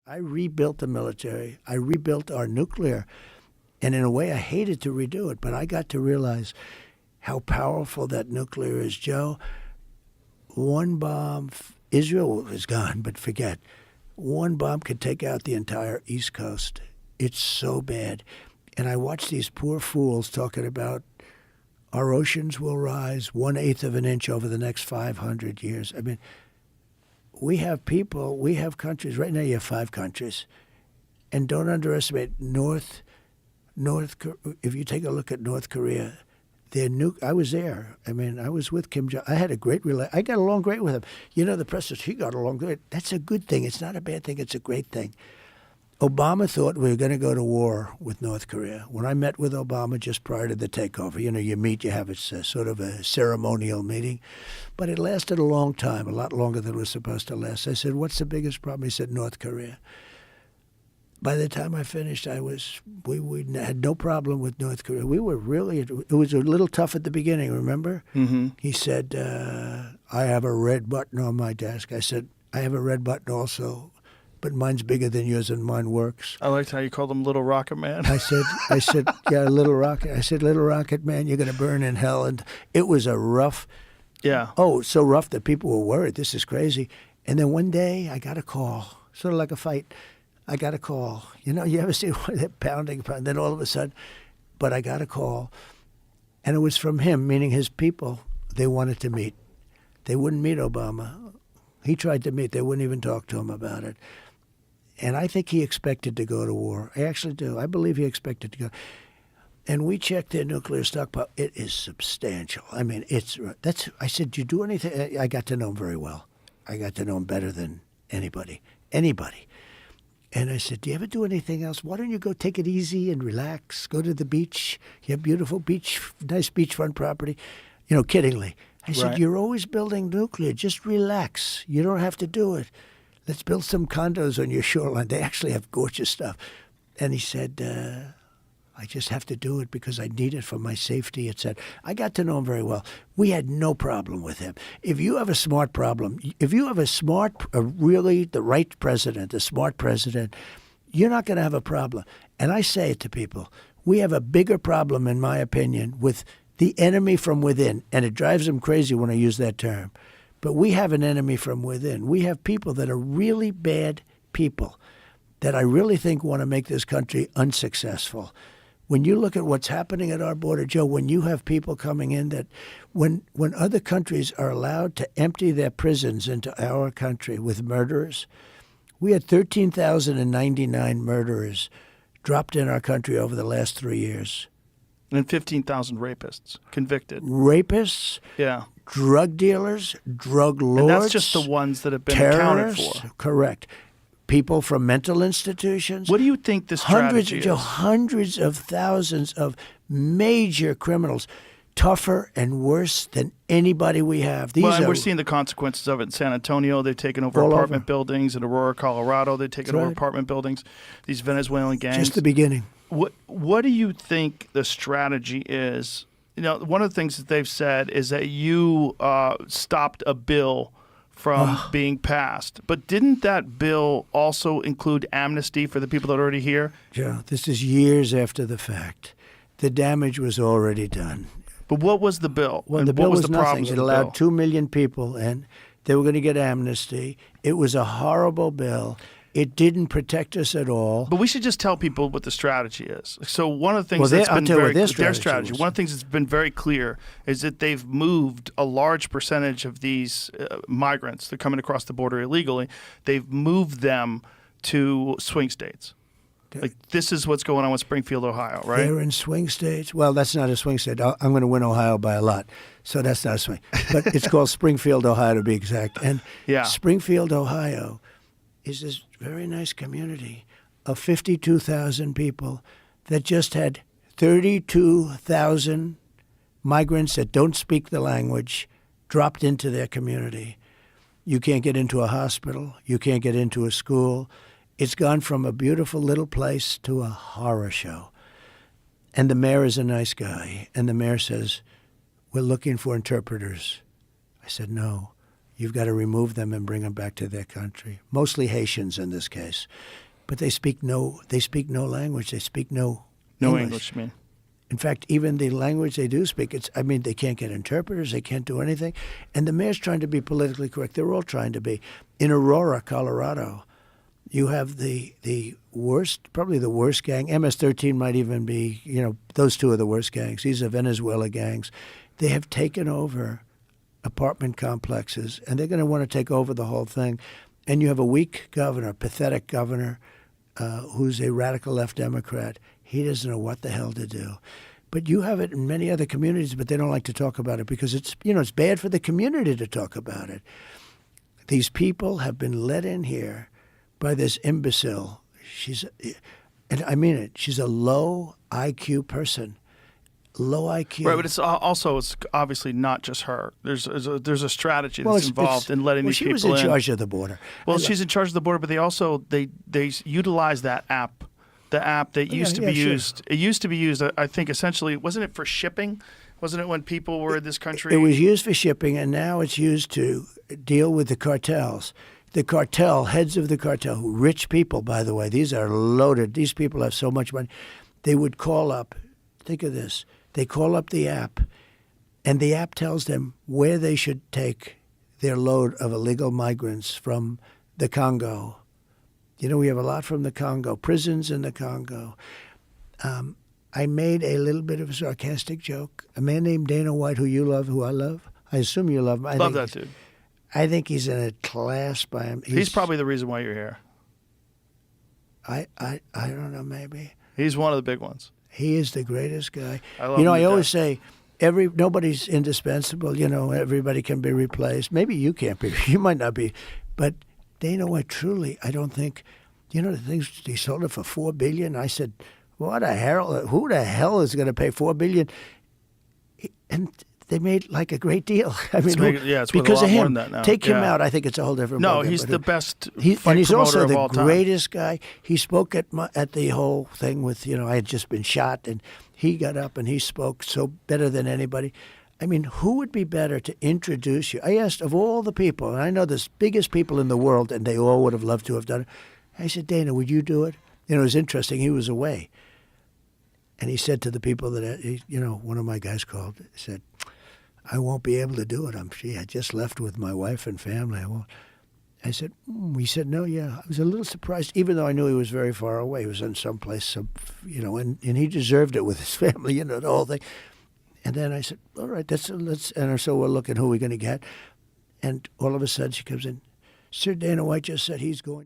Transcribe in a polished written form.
I rebuilt the military. I rebuilt our nuclear. And in a way, I hated to redo it, but I got to realize how powerful that nuclear is, Joe. One bomb, Israel is gone, but forget. One bomb could take out the entire East Coast. It's so bad. And I watch these poor fools talking about our oceans will rise 1/8 of an inch over the next 500 years. I mean, we have people, we have countries. Right now you have 5 countries. And don't underestimate if you take a look at North Korea, I was there. I mean, I was with Kim Jong. I had a great I got along great with him. You know, the press says he got along great. That's a good thing. It's not a bad thing. It's a great thing. Obama thought we were going to go to war with North Korea. When I met with Obama just prior to the takeover, you know, you meet, you have a sort of a ceremonial meeting. But it lasted a long time, a lot longer than it was supposed to last. I said, what's the biggest problem? He said, North Korea. By the time I finished, we had no problem with North Korea. We were really, it was a little tough at the beginning, remember? Mm-hmm. He said, I have a red button on my desk. I said, I have a red button also, but mine's bigger than yours and mine works. I liked how you called him Little Rocket Man. I said, yeah, Little Rocket. I said, Little Rocket Man, you're going to burn in hell. And it was a rough, so rough that people were worried. This is crazy. And then one day I got a call, sort of like a fight. I got a call. You know, you ever see that pounding, then all of a sudden, but I got a call. And it was from him, meaning his people. They wanted to meet. They wouldn't meet Obama. He tried to meet. They wouldn't even talk to him about it. And I think he expected to go to war. I actually do. I believe he expected to go. And we checked their nuclear stockpile. It is substantial. I mean, I said, do you do anything? I got to know him very well. I got to know him better than anybody. And I said, do you ever do anything else? Why don't you go take it easy and relax? Go to the beach. You have beautiful beach, nice beachfront property. You know, kiddingly. I said, You're always building nuclear. Just relax. You don't have to do it. Let's build some condos on your shoreline. They actually have gorgeous stuff. And he said, I just have to do it because I need it for my safety, etc. I got to know him very well. We had no problem with him. If you have a smart problem, if you have really the right president, a smart president, you're not going to have a problem. And I say it to people, we have a bigger problem, in my opinion, with the enemy from within. And it drives them crazy when I use that term. But we have an enemy from within. We have people that are really bad people that I really think want to make this country unsuccessful. When you look at what's happening at our border, Joe, when you have people coming in that when other countries are allowed to empty their prisons into our country with murderers, we had 13,099 murderers dropped in our country over the last 3 years. And 15,000 rapists convicted. Rapists? Yeah. Drug dealers, drug lords. And that's just the ones that have been accounted for. Correct. People from mental institutions. What do you think the strategy is? Hundreds of thousands of major criminals, tougher and worse than anybody we have. We're seeing the consequences of it in San Antonio. They've taken over apartment buildings. In Aurora, Colorado, they've taken over apartment buildings. These Venezuelan gangs. Just the beginning. What do you think the strategy is? You know, one of the things that they've said is that you stopped a bill from being passed. But didn't that bill also include amnesty for the people that are already here? Joe, this is years after the fact. The damage was already done. But what was the bill? Well, the bill was nothing. It allowed 2 million people in. They were going to get amnesty. It was a horrible bill. It didn't protect us at all. But we should just tell people what the strategy is. So one of the things that's been their strategy. One of the things that's been very clear is that they've moved a large percentage of these migrants that are coming across the border illegally. They've moved them to swing states. Like, this is what's going on with Springfield, Ohio, right? They're in swing states. Well, that's not a swing state. I'm going to win Ohio by a lot. So that's not a swing. But it's called Springfield, Ohio, to be exact. And Springfield, Ohio is this very nice community of 52,000 people that just had 32,000 migrants that don't speak the language dropped into their community. You can't get into a hospital. You can't get into a school. It's gone from a beautiful little place to a horror show. And the mayor is a nice guy. And the mayor says, we're looking for interpreters. I said, no, You've got to remove them and bring them back to their country. Mostly Haitians in this case, but they speak no language. They speak no English. You mean? In fact, even the language they do speak, they can't get interpreters. They can't do anything. And the mayor's trying to be politically correct. They're all trying to be. In Aurora, Colorado, you have the worst, probably the worst gang. MS-13 might even be, those two are the worst gangs. These are Venezuela gangs. They have taken over apartment complexes, and they're going to want to take over the whole thing. And you have a weak governor, pathetic governor, who's a radical left Democrat. He doesn't know what the hell to do. But you have it in many other communities, but they don't like to talk about it because it's bad for the community to talk about it. These people have been let in here by this imbecile. And I mean it, she's a low IQ person. Low IQ. Right, but it's obviously not just her. There's a strategy that's involved in letting these people in. She was in charge of the border. Well, she's in charge of the border, but they utilize that app. The app that used to be used. It used to be used, I think, essentially, wasn't it for shipping? Wasn't it when people were in this country? It was used for shipping, and now it's used to deal with the cartels. The cartel, heads of the cartel, rich people, by the way, these are loaded. These people have so much money. They would call up, think of this, they call up the app, and the app tells them where they should take their load of illegal migrants from the Congo. We have a lot from the Congo, prisons in the Congo. I made a little bit of a sarcastic joke. A man named Dana White, who you love, who I love. I assume you love him. Love that dude. I think he's in a class by him. He's probably the reason why you're here. I don't know, maybe. He's one of the big ones. He is the greatest guy. I love him I always say nobody's indispensable. Everybody can be replaced. Maybe you can't be. You might not be. But Dana White, truly, I don't think, the things he sold it for $4 billion. I said, what the hell? Who the hell is going to pay $4 billion? And they made like a great deal. I mean, it's because of him. More than that now. Take him out. I think it's a whole different. No, program, he's the best. And he's also the time. greatest guy. He spoke at the whole thing with I had just been shot, and he got up and he spoke so better than anybody. I mean, who would be better to introduce you? I asked of all the people, and I know the biggest people in the world, and they all would have loved to have done it. I said, Dana, would you do it? It was interesting. He was away. And he said to the people that, one of my guys called, he said, I won't be able to do it. I just left with my wife and family. I won't. I said, he said, no, yeah. I was a little surprised, even though I knew he was very far away. He was in someplace, and he deserved it with his family, the whole thing. And then I said, all right, and so we're looking who we're going to get. And all of a sudden she comes in, Sir Dana White just said he's going.